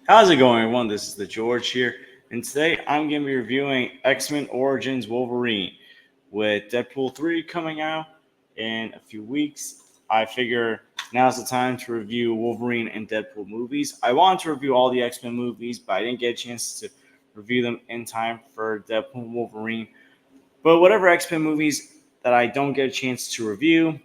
How's it going, everyone? This is the George here, and today I'm going to be reviewing X-Men Origins Wolverine. With Deadpool 3 coming out in a few weeks, I figure now's the time to review Wolverine and Deadpool movies. I wanted to review all the X-Men movies, but I didn't get a chance to review them in time for Deadpool and Wolverine. But whatever X-Men movies that I don't get a chance to review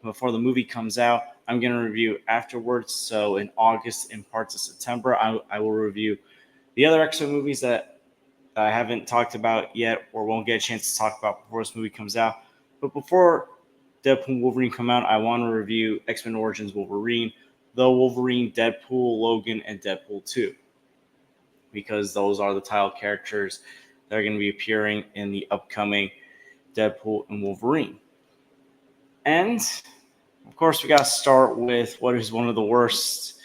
before the movie comes out, I'm going to review afterwards. So in August and parts of September, I will review the other X Men movies that I haven't talked about yet or won't get a chance to talk about before this movie comes out. But before Deadpool and Wolverine come out, I want to review X Men Origins Wolverine, the Wolverine, Deadpool, Logan, and Deadpool 2, because those are the title characters that are going to be appearing in the upcoming Deadpool and Wolverine. And of course, we got to start with what is one of the worst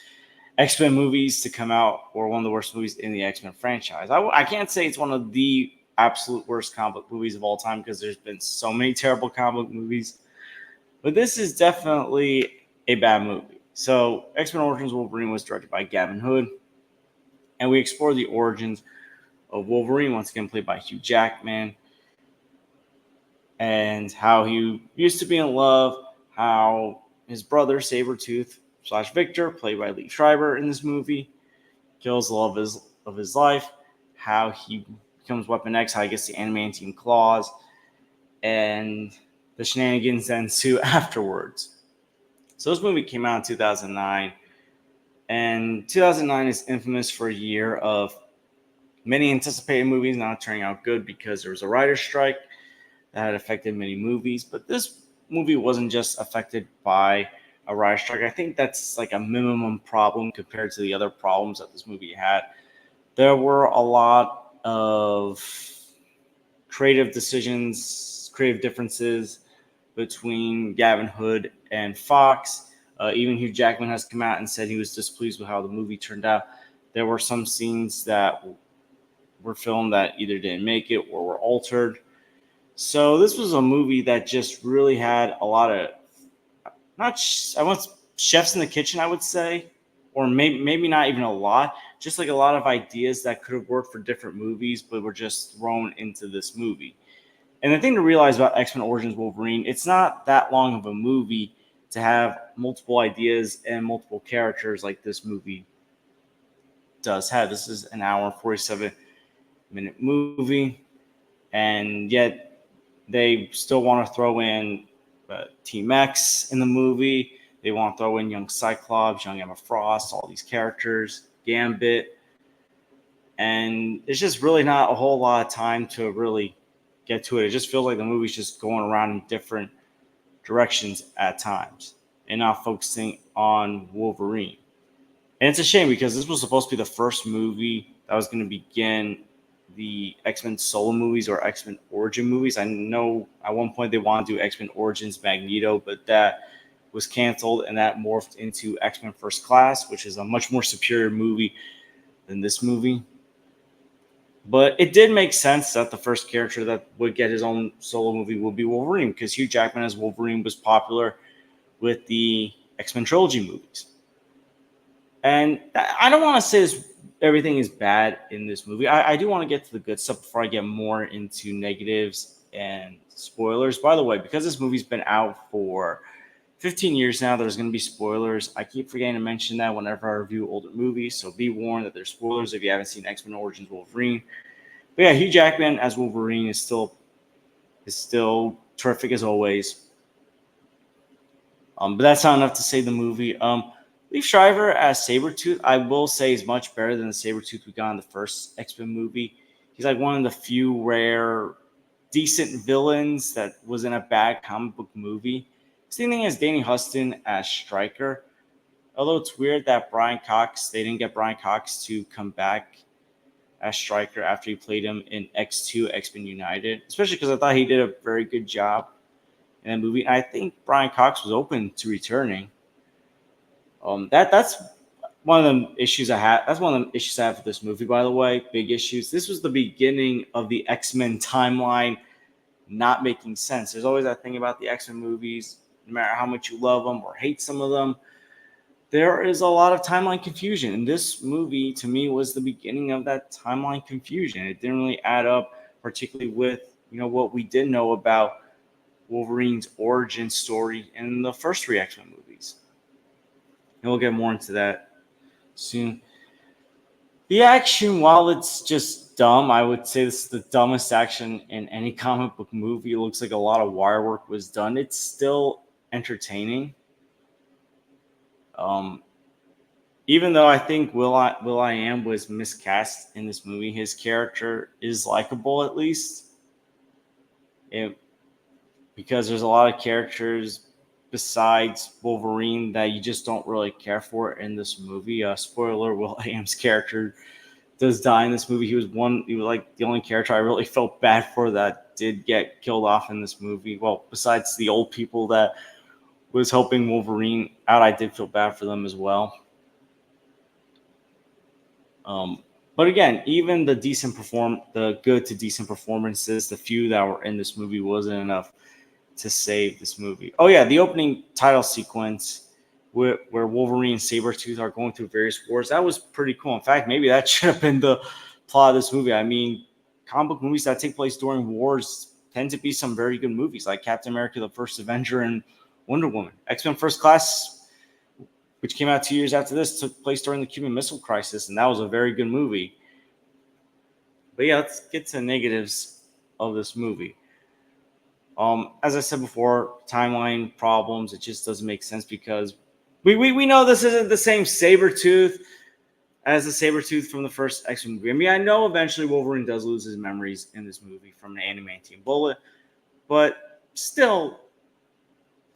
X Men movies to come out, or one of the worst movies in the X Men franchise. I can't say it's one of the absolute worst comic book movies of all time because there's been so many terrible comic book movies, but this is definitely a bad movie. So, X Men Origins Wolverine was directed by Gavin Hood, and we explore the origins of Wolverine, once again played by Hugh Jackman, and how he used to be in love, how his brother Sabretooth slash Victor, played by Lee Schreiber in this movie, kills the love of his life, how he becomes Weapon X, how he gets the adamantium claws, and the shenanigans that ensue afterwards. So this movie came out in 2009, and 2009 is infamous for a year of many anticipated movies not turning out good because there was a writer's strike that had affected many movies. But this movie wasn't just affected by a writer's strike. I think that's like a minimum problem compared to the other problems that this movie had. There were a lot of creative decisions, creative differences between Gavin Hood and Fox. Even Hugh Jackman has come out and said he was displeased with how the movie turned out. There were some scenes that were filmed that either didn't make it or were altered. So this was a movie that just really had a lot of not I want chefs in the kitchen, I would say, or maybe not even a lot, just like a lot of ideas that could have worked for different movies, but were just thrown into this movie. And the thing to realize about X Men Origins Wolverine, it's not that long of a movie to have multiple ideas and multiple characters like this movie does have. This is an hour and 47-minute movie, and yet they still want to throw in Team X in the movie. They want to throw in young Cyclops, young Emma Frost, all these characters, Gambit. And it's just really not a whole lot of time to really get to it. It just feels like the movie's just going around in different directions at times and not focusing on Wolverine. And it's a shame because this was supposed to be the first movie that was going to begin the X-Men solo movies or X-Men origin movies. I know at one point they wanted to do X-Men Origins Magneto, but that was canceled and that morphed into X-Men First Class, which is a much more superior movie than this movie. But it did make sense that the first character that would get his own solo movie would be Wolverine, because Hugh Jackman as Wolverine was popular with the X-Men trilogy movies. And I don't want to say everything is bad in this movie. I do want to get to the good stuff before I get more into negatives and spoilers. By the way, because this movie's been out for 15 years now, there's going to be spoilers. I keep forgetting to mention that whenever I review older movies, so be warned that there's spoilers if you haven't seen X-Men Origins Wolverine. But yeah, Hugh Jackman as Wolverine is still terrific as always. But that's not enough to save the movie. Lee Schreiber as Sabretooth, I will say, is much better than the Sabretooth we got in the first X-Men movie. He's like one of the few rare, decent villains that was in a bad comic book movie. Same thing as Danny Huston as Stryker. Although it's weird that they didn't get Brian Cox to come back as Stryker after he played him in X2, X-Men United. Especially because I thought he did a very good job in that movie. And I think Brian Cox was open to returning. That's one of the issues I had. That's one of the issues I have with this movie, by the way. Big issues. This was the beginning of the X-Men timeline not making sense. There's always that thing about the X-Men movies, no matter how much you love them or hate some of them, there is a lot of timeline confusion. And this movie, to me, was the beginning of that timeline confusion. It didn't really add up, particularly with what we did know about Wolverine's origin story in the first three X-Men movies. And we'll get more into that soon. The action, while it's just dumb, I would say this is the dumbest action in any comic book movie. It looks like a lot of wire work was done. It's still entertaining. Um, Even though I think Will I Am was miscast in this movie, his character is likable at least. It, because there's a lot of characters besides Wolverine that you just don't really care for in this movie. Spoiler: Will I Am's character does die in this movie. He was like the only character I really felt bad for that did get killed off in this movie. Well, besides the old people that was helping Wolverine out, I did feel bad for them as well. Um, but again, even the good to decent performances, the few that were in this movie wasn't enough to save this movie. Oh yeah, the opening title sequence where Wolverine and Sabretooth are going through various wars, that was pretty cool. In fact, maybe that should have been the plot of this movie. I mean, comic book movies that take place during wars tend to be some very good movies, like Captain America: The First Avenger and Wonder Woman. X-Men First Class, which came out 2 years after this, took place during the Cuban Missile Crisis, and that was a very good movie. But yeah, let's get to negatives of this movie. As I said before, timeline problems. It just doesn't make sense because we know this isn't the same Sabretooth as the Sabretooth from the first X-Men movie. I mean, I know eventually Wolverine does lose his memories in this movie from the adamantium bullet, but still,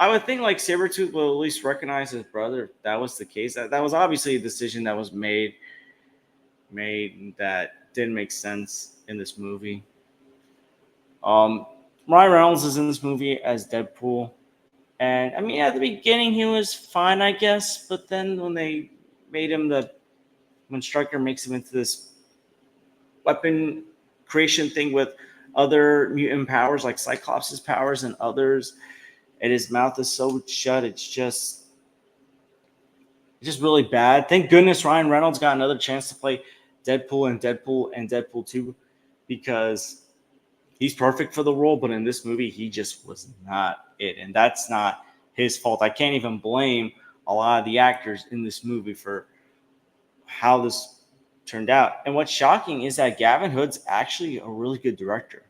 I would think like Sabretooth will at least recognize his brother if that was the case. That was obviously a decision that was made that didn't make sense in this movie. Um, Ryan Reynolds is in this movie as Deadpool, and I mean at the beginning he was fine, I guess, but then when they made him when Stryker makes him into this weapon creation thing with other mutant powers like Cyclops' powers and others, and his mouth is so shut, it's just really bad. Thank goodness Ryan Reynolds got another chance to play Deadpool 2 because he's perfect for the role, but in this movie, he just was not it. And that's not his fault. I can't even blame a lot of the actors in this movie for how this turned out. And what's shocking is that Gavin Hood's actually a really good director.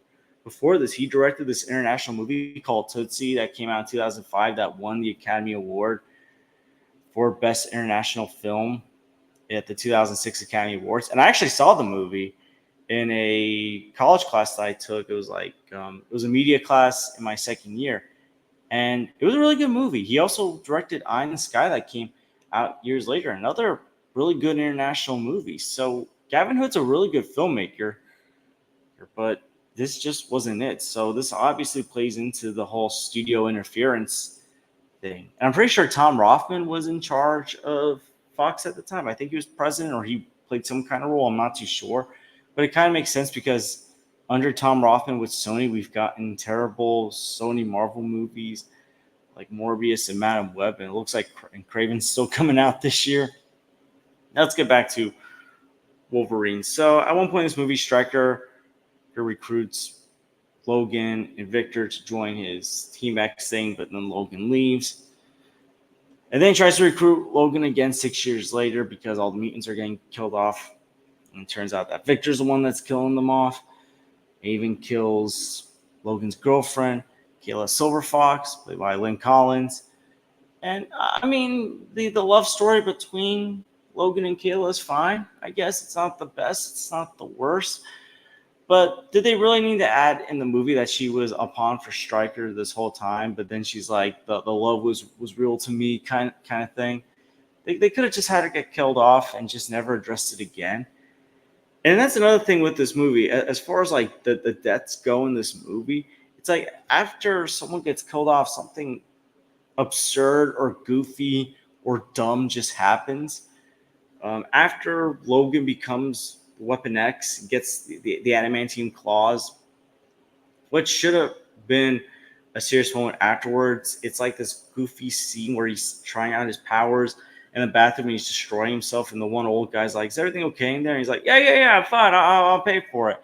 Before this, he directed this international movie called Tootsie that came out in 2005 that won the Academy Award for Best International Film at the 2006 Academy Awards. And I actually saw the movie in a college class that I took. It was it was a media class in my second year, and it was a really good movie. He also directed Eye in the Sky that came out years later, another really good international movie. So Gavin Hood's a really good filmmaker, but this just wasn't it. So this obviously plays into the whole studio interference thing. And I'm pretty sure Tom Rothman was in charge of Fox at the time. I think he was president or he played some kind of role. I'm not too sure. But it kind of makes sense because under Tom Rothman with Sony, we've gotten terrible Sony Marvel movies like Morbius and Madam Web. And it looks like Craven's still coming out this year. Now let's get back to Wolverine. So at one point in this movie, Stryker recruits Logan and Victor to join his Team X thing, but then Logan leaves. And then he tries to recruit Logan again 6 years later because all the mutants are getting killed off. And it turns out that Victor's the one that's killing them off. He even kills Logan's girlfriend, Kayla Silverfox, played by Lynn Collins. And I mean, the love story between Logan and Kayla is fine. I guess it's not the best, it's not the worst. But did they really need to add in the movie that she was a pawn for Stryker this whole time? But then she's like, the love was real to me kind of thing. They could have just had her get killed off and just never addressed it again. And that's another thing with this movie. As far as like the deaths go in this movie, it's like after someone gets killed off, something absurd or goofy or dumb just happens. After Logan becomes Weapon X, gets the adamantium claws, what should have been a serious moment afterwards, it's like this goofy scene where he's trying out his powers in the bathroom and he's destroying himself. And the one old guy's like, "Is everything okay in there?" And he's like, "Yeah, I'm fine. I'll pay for it."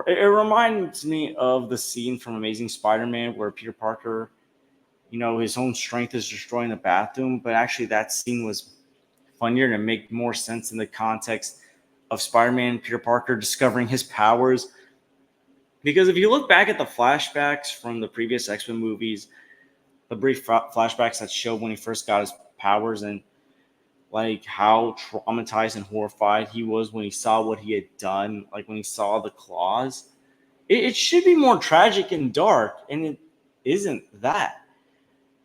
It reminds me of the scene from Amazing Spider-Man where Peter Parker, his own strength is destroying the bathroom, but actually that scene was funnier and make more sense in the context of Spider-Man Peter Parker discovering his powers. Because if you look back at the flashbacks from the previous X-Men movies, the brief flashbacks that show when he first got his powers and like how traumatized and horrified he was when he saw what he had done, like when he saw the claws, it should be more tragic and dark, and it isn't that.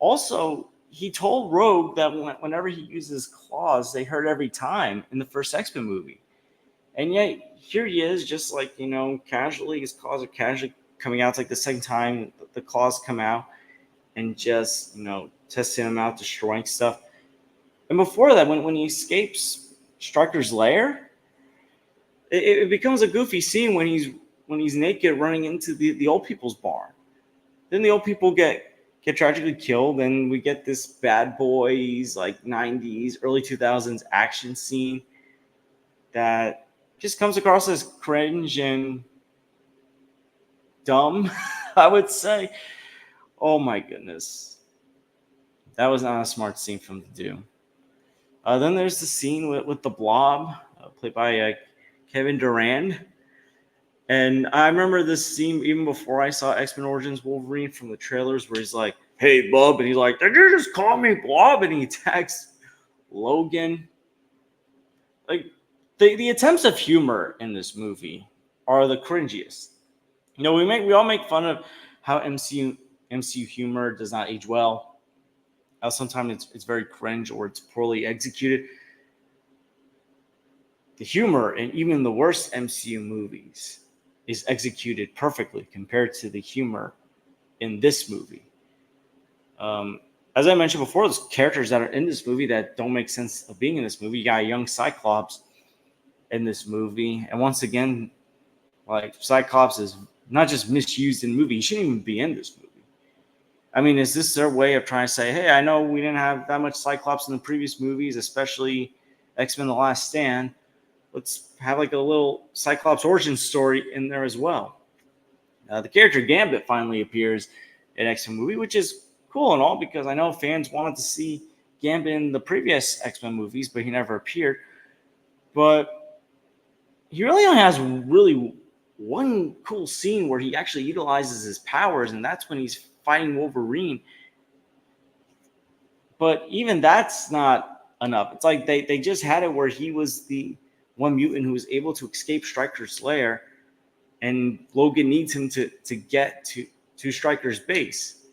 Also, he told Rogue that whenever he uses claws, they hurt every time in the first X-Men movie. And yet, here he is, just like, casually, his claws are casually coming out. It's like the second time the claws come out and just, testing him out, destroying stuff. And before that, when he escapes Stryker's lair, it becomes a goofy scene when he's naked running into the old people's barn. Then the old people get tragically killed, and we get this Bad Boys, like 90s, early 2000s action scene that just comes across as cringe and dumb, I would say. Oh my goodness. That was not a smart scene for him to do. Then there's the scene with the Blob, played by Kevin Durand. And I remember this scene even before I saw X-Men Origins Wolverine from the trailers, where he's like, "Hey, Bub," and he's like, "Did you just call me Blob?" And he attacks Logan. Like, the attempts of humor in this movie are the cringiest. We all make fun of how MCU humor does not age well. How sometimes it's very cringe or it's poorly executed. The humor in even the worst MCU movies is executed perfectly compared to the humor in this movie. As I mentioned before, there's characters that are in this movie that don't make sense of being in this movie. You got a young Cyclops in this movie, and once again, like, Cyclops is not just misused in the movie; he shouldn't even be in this movie. I mean, is this their way of trying to say, "Hey, I know we didn't have that much Cyclops in the previous movies, especially X-Men: The Last Stand. Let's have like a little Cyclops origin story in there as well." The character Gambit finally appears in X-Men movie, which is cool and all, because I know fans wanted to see Gambit in the previous X-Men movies, but he never appeared. But he really only has one cool scene where he actually utilizes his powers, and that's when he's fighting Wolverine. But even that's not enough. It's like they just had it where he was the one mutant who was able to escape Stryker's lair, and Logan needs him to get to Stryker's base.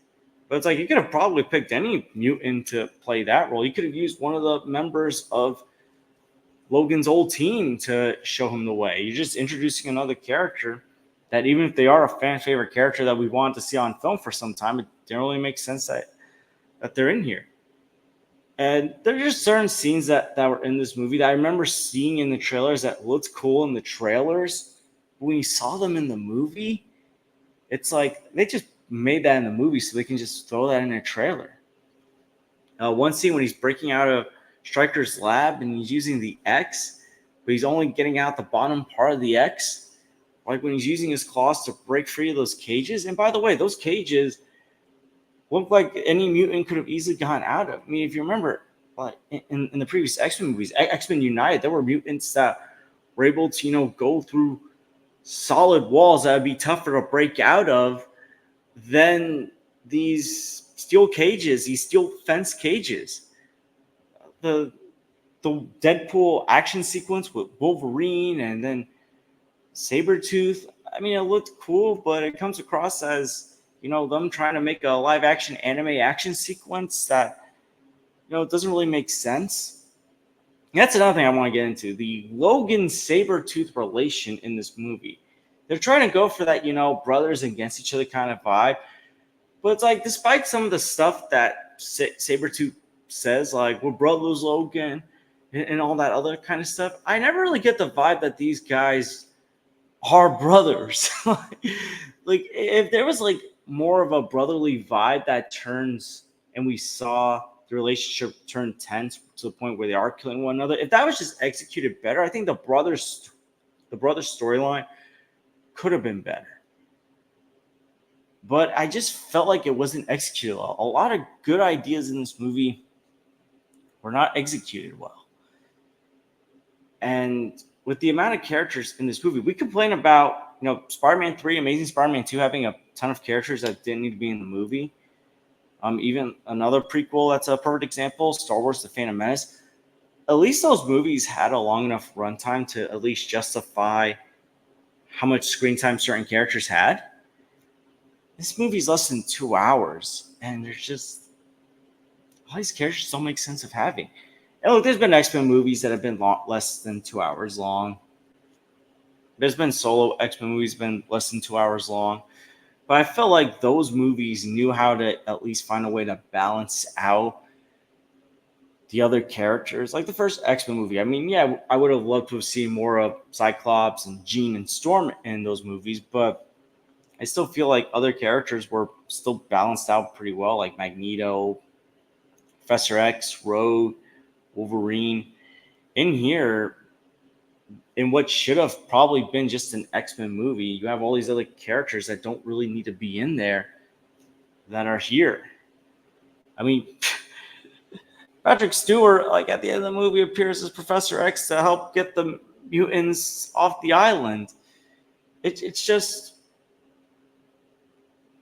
But it's like, you could have probably picked any mutant to play that role. You could have used one of the members of Logan's old team to show him the way. You're just introducing another character that, even if they are a fan favorite character that we wanted to see on film for some time, it didn't really make sense that they're in here. And there are just certain scenes that were in this movie that I remember seeing in the trailers that looked cool in the trailers. But when you saw them in the movie, it's like they just made that in the movie so they can just throw that in a trailer. One scene when he's breaking out of Stryker's lab and he's using the X, but he's only getting out the bottom part of the X. Like when he's using his claws to break free of those cages. And by the way, those cages look like any mutant could have easily gotten out of. I mean, if you remember, like in the previous X-Men movies, X-Men United, there were mutants that were able to, go through solid walls that would be tougher to break out of than these steel cages, these steel fence cages. The Deadpool action sequence with Wolverine and then Sabretooth, I mean, it looked cool, but it comes across as, them trying to make a live action anime action sequence that, it doesn't really make sense. And that's another thing I want to get into. The Logan Sabretooth relation in this movie. They're trying to go for that, brothers against each other kind of vibe. But it's like, despite some of the stuff that Sabretooth says, like, we're brothers, Logan, and all that other kind of stuff, I never really get the vibe that these guys are brothers. Like, if there was, like, more of a brotherly vibe that turns and we saw the relationship turned tense to the point where they are killing one another. If that was just executed better, I think the brothers storyline could have been better. But I just felt like it wasn't executed well. A lot of good ideas in this movie were not executed well. And with the amount of characters in this movie, we complain about, Spider-Man 3, Amazing Spider-Man 2 having a ton of characters that didn't need to be in the movie. Even another prequel that's a perfect example, Star Wars The Phantom Menace. At least those movies had a long enough runtime to at least justify how much screen time certain characters had. This movie's less than 2 hours, and there's just all these characters don't make sense of having. And look, there's been X-Men movies that have been less than 2 hours long. There's been solo X-Men movies been less than 2 hours long. But I felt like those movies knew how to at least find a way to balance out the other characters. Like the first X-Men movie. I mean, yeah, I would have loved to have seen more of Cyclops and Jean and Storm in those movies, but I still feel like other characters were still balanced out pretty well, like Magneto, Professor X, Rogue, Wolverine. In here, in what should have probably been just an X-Men movie, you have all these other characters that don't really need to be in there that are here. I mean, Patrick Stewart, like at the end of the movie, appears as Professor X to help get the mutants off the island. It's just,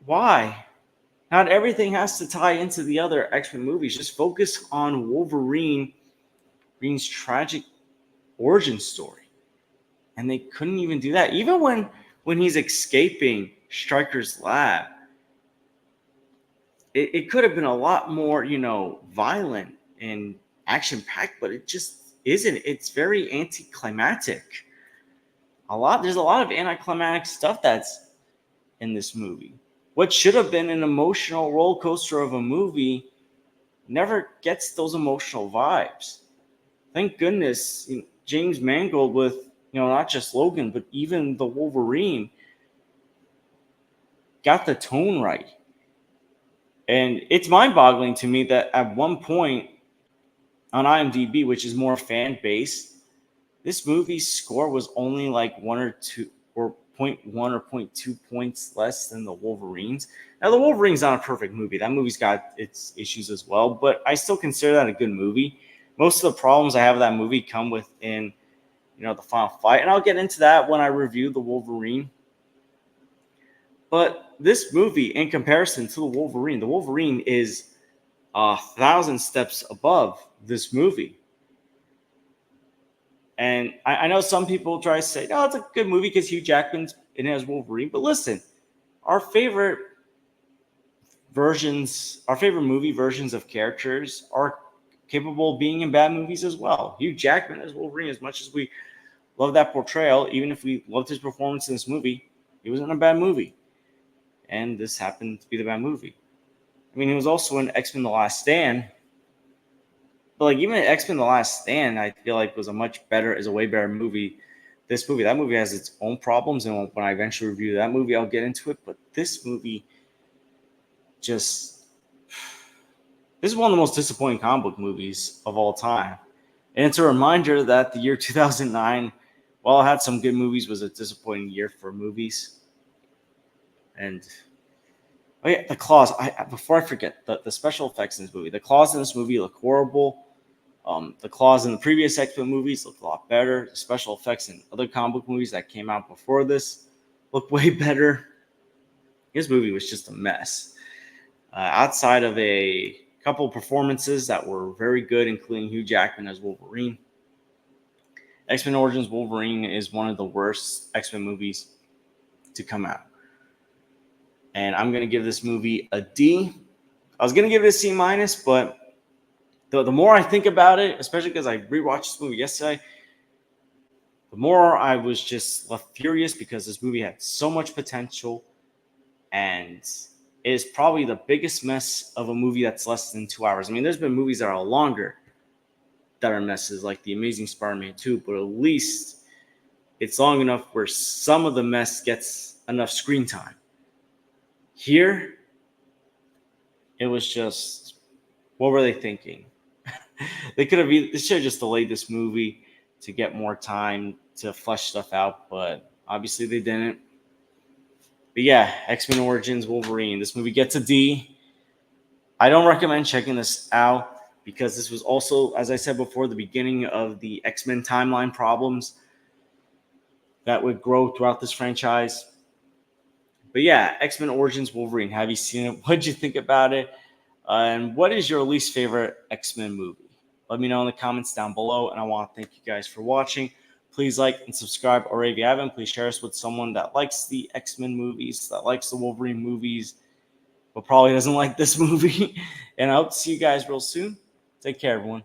why? Not everything has to tie into the other X-Men movies. Just focus on Wolverine's tragic origin story. And they couldn't even do that. Even when he's escaping Stryker's lab, it could have been a lot more, violent and action-packed, but it just isn't. It's very anticlimactic. There's a lot of anticlimactic stuff that's in this movie. What should have been an emotional roller coaster of a movie never gets those emotional vibes. Thank goodness James Mangold with, not just Logan, but even the Wolverine got the tone right. And it's mind-boggling to me that at one point on IMDb, which is more fan-based, this movie's score was only like 1 or 2 or 0.1 or 0.2 points less than the Wolverines. Now, the Wolverine's not a perfect movie. That movie's got its issues as well, but I still consider that a good movie. Most of the problems I have with that movie come within, the final fight, and I'll get into that when I review the Wolverine. But this movie, in comparison to the Wolverine is 1,000 steps above this movie. And I know some people try to say, no, it's a good movie because Hugh Jackman's in it as Wolverine. But listen, our favorite movie versions of characters are capable of being in bad movies as well. Hugh Jackman as Wolverine, as much as we love that portrayal, even if we loved his performance in this movie, he was in a bad movie. And this happened to be the bad movie. I mean, he was also in X-Men The Last Stand. But like even X-Men The Last Stand, I feel like is a way better movie. That movie has its own problems, and when I eventually review that movie, I'll get into it. But this movie this is one of the most disappointing comic book movies of all time. And it's a reminder that the year 2009, while it had some good movies, was a disappointing year for movies. And the claws. Before I forget, the special effects in this movie. The claws in this movie look horrible. The claws in the previous X-Men movies look a lot better. The special effects in other comic book movies that came out before this look way better. This movie was just a mess. Outside of a couple of performances that were very good, including Hugh Jackman as Wolverine, X-Men Origins Wolverine is one of the worst X-Men movies to come out. And I'm going to give this movie a D. I was going to give it a C-, but the more I think about it, especially because I rewatched this movie yesterday, the more I was just left furious because this movie had so much potential, and it is probably the biggest mess of a movie that's less than 2 hours. I mean, there's been movies that are longer that are messes, like The Amazing Spider-Man 2, but at least it's long enough where some of the mess gets enough screen time. Here, it was just What were they thinking? They should have just delayed this movie to get more time to flesh stuff out, but obviously they didn't. But yeah, X-Men Origins Wolverine. This movie gets a D. I don't recommend checking this out because this was also, as I said before, the beginning of the X-Men timeline problems that would grow throughout this franchise. But yeah, X-Men Origins Wolverine. Have you seen it? What'd you think about it? And what is your least favorite X-Men movie? Let me know in the comments down below. And I want to thank you guys for watching. Please like and subscribe, or if you haven't, please share us with someone that likes the X-Men movies, that likes the Wolverine movies, but probably doesn't like this movie. And I hope to see you guys real soon. Take care, everyone.